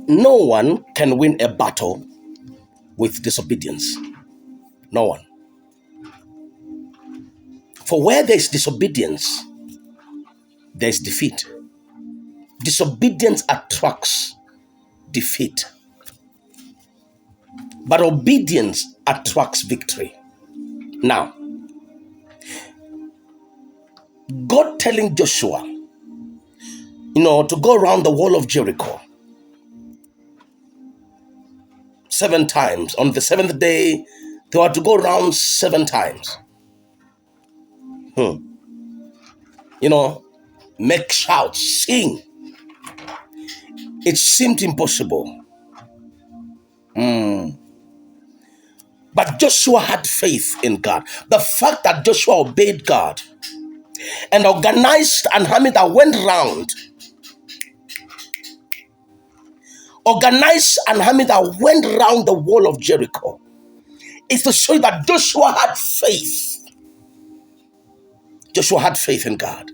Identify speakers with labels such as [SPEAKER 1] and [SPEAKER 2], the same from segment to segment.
[SPEAKER 1] No one can win a battle with disobedience. No one. For where there's disobedience, there's defeat. Disobedience attracts defeat, but obedience attracts victory. Now, God telling Joshua, to go around the wall of Jericho 7 times. On the 7th day, they were to go around 7 times. Make shouts, sing. It seemed impossible. But Joshua had faith in God. The fact that Joshua obeyed God and organized an army that went round, the wall of Jericho, is to show you that Joshua had faith. Joshua had faith in God.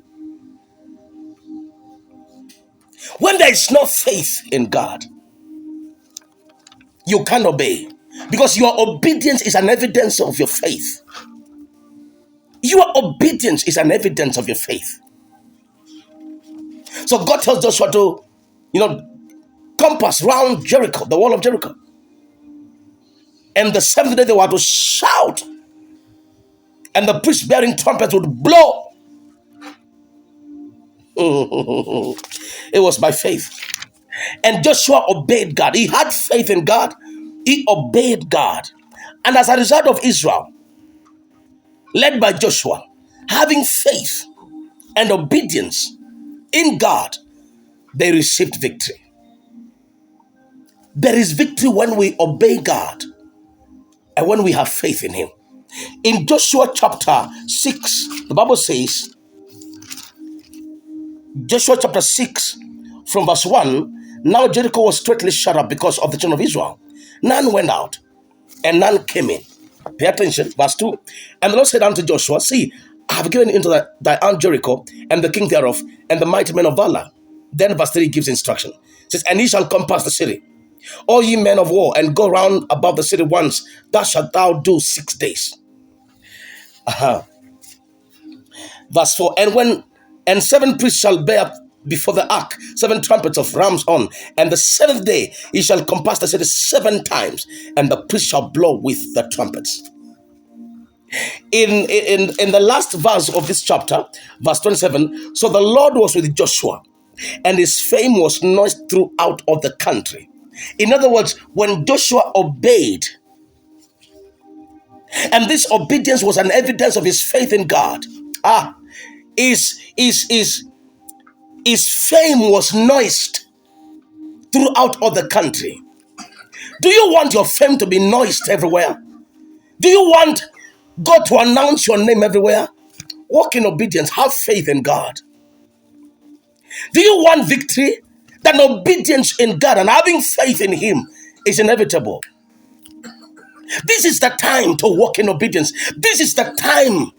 [SPEAKER 1] When there is no faith in God, you can't obey, because your obedience is an evidence of your faith. Your obedience is an evidence of your faith. So God tells Joshua to, compass round Jericho, the wall of Jericho. And the 7th day they were to shout, and the priests bearing trumpets would blow. It was by faith. And Joshua obeyed God. He had faith in God. He obeyed God. And as a result of Israel, led by Joshua, having faith and obedience in God, they received victory. There is victory when we obey God and when we have faith in Him. In Joshua chapter 6, the Bible says, Joshua chapter 6 from verse 1, now Jericho was straightly shut up because of the children of Israel. None went out and none came in. Pay attention, verse 2. And the Lord said unto Joshua, see, I have given into thy hand Jericho and the king thereof and the mighty men of valor. Then verse 3 gives instruction. It says, and ye shall compass the city, all ye men of war, and go round about the city once. Thus shalt thou do 6 days. Verse 4, and 7 priests shall bear before the ark 7 trumpets of ram's horn, and the 7th day ye shall compass the city 7 times, and the priests shall blow with the trumpets. In the last verse of this chapter, verse 27, so the Lord was with Joshua, and his fame was noised throughout all the country. In other words, when Joshua obeyed, and this obedience was an evidence of his faith in God, his fame was noised throughout all the country. Do you want your fame to be noised everywhere? Do you want God to announce your name everywhere? Walk in obedience. Have faith in God. Do you want victory? Then obedience in God and having faith in Him is inevitable. This is the time to walk in obedience. This is the time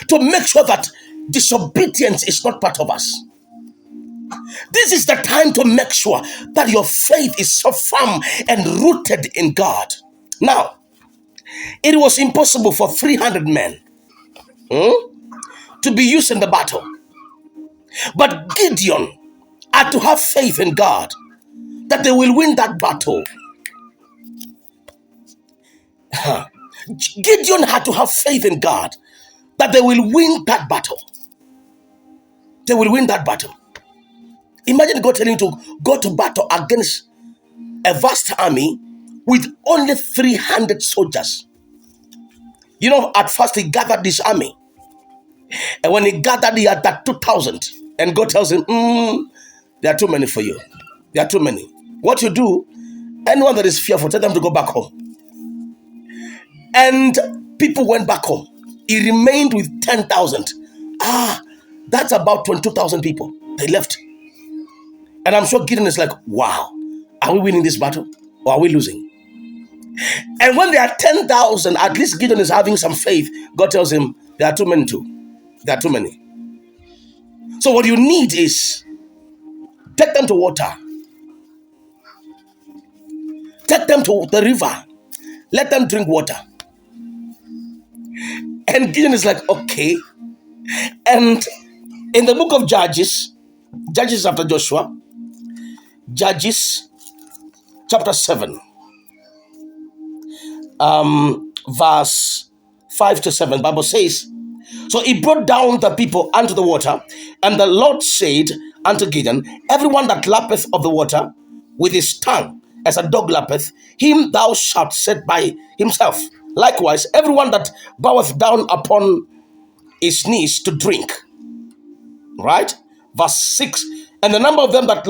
[SPEAKER 1] to make sure that disobedience is not part of us. This is the time to make sure that your faith is so firm and rooted in God. Now, it was impossible for 300 men to be used in the battle. But Gideon had to have faith in God that they will win that battle. Gideon had to have faith in God that they will win that battle. They will win that battle. Imagine God telling you to go to battle against a vast army with only 300 soldiers. At first he gathered this army. And when he gathered, he had that 2,000. And God tells him, there are too many for you. There are too many. What you do, anyone that is fearful, tell them to go back home. And people went back home. He remained with 10,000. That's about 22,000 people. They left. And I'm sure Gideon is like, wow, are we winning this battle or are we losing? And when there are 10,000, at least Gideon is having some faith. God tells him, there are too many too. There are too many. So what you need is take them to water. Take them to the river. Let them drink water. And Gideon is like, okay. And in the book of Judges, Judges after Joshua, Judges chapter 7, verse 5 to 7, Bible says, so he brought down the people unto the water, and the Lord said unto Gideon, everyone that lappeth of the water with his tongue, as a dog lappeth, him thou shalt set by himself. Likewise, everyone that boweth down upon his knees to drink. Right? Verse 6, and the number of them that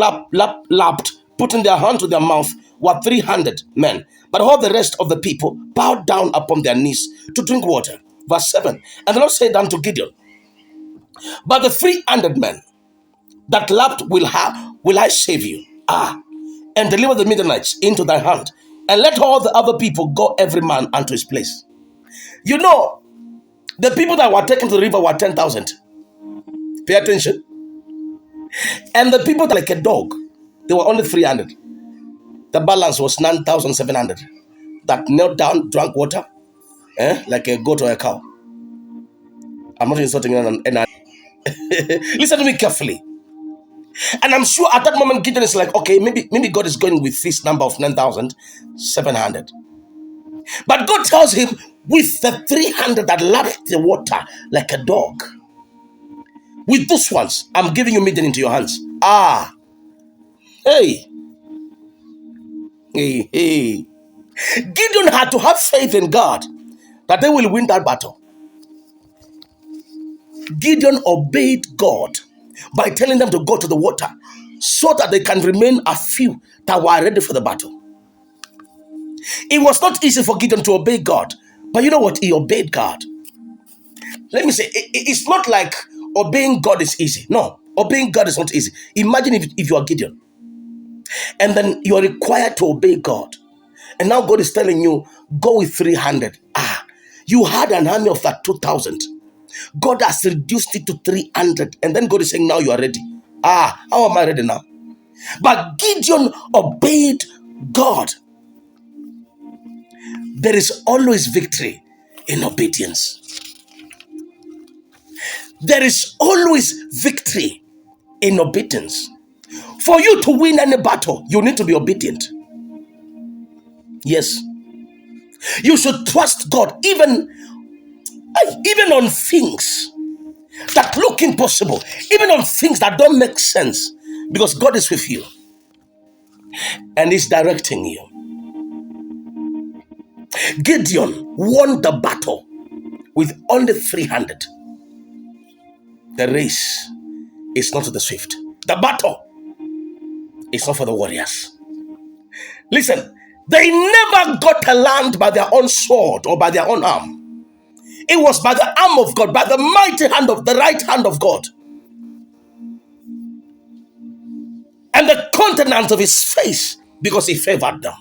[SPEAKER 1] lapped, putting their hand to their mouth, were 300 men. But all the rest of the people bowed down upon their knees to drink water. Verse 7, and the Lord said unto Gideon, but the 300 men that lapped will I save you. And deliver the Midianites into thy hand, and let all the other people go every man unto his place. You know, the people that were taken to the river were 10,000. Pay attention. And the people that like a dog, they were only 300. The balance was 9,700 that knelt down, drank water, like a goat or a cow. I'm not insulting anyone. Listen to me carefully. And I'm sure at that moment Gideon is like, okay, maybe God is going with this number of 9,700. But God tells him, with the 300 that lapped the water like a dog, with those ones, I'm giving you Midian into your hands. Hey. Gideon had to have faith in God that they will win that battle. Gideon obeyed God by telling them to go to the water so that they can remain a few that were ready for the battle. It was not easy for Gideon to obey God, but you know what? He obeyed God. Let me say, it's not like obeying God is easy. No, obeying God is not easy. Imagine if you are Gideon and then you are required to obey God. And now God is telling you, go with 300. You had an army of that 2,000. God has reduced it to 300. And then God is saying, now you are ready. How am I ready now? But Gideon obeyed God. There is always victory in obedience. There is always victory in obedience. For you to win any battle, you need to be obedient. Yes. You should trust God even on things that look impossible, even on things that don't make sense, because God is with you and He's directing you. Gideon won the battle with only 300. The race is not to the swift. The battle is not for the warriors. Listen, they never got a land by their own sword or by their own arm. It was by the arm of God, by the mighty hand of the right hand of God, and the countenance of His face, because He favored them.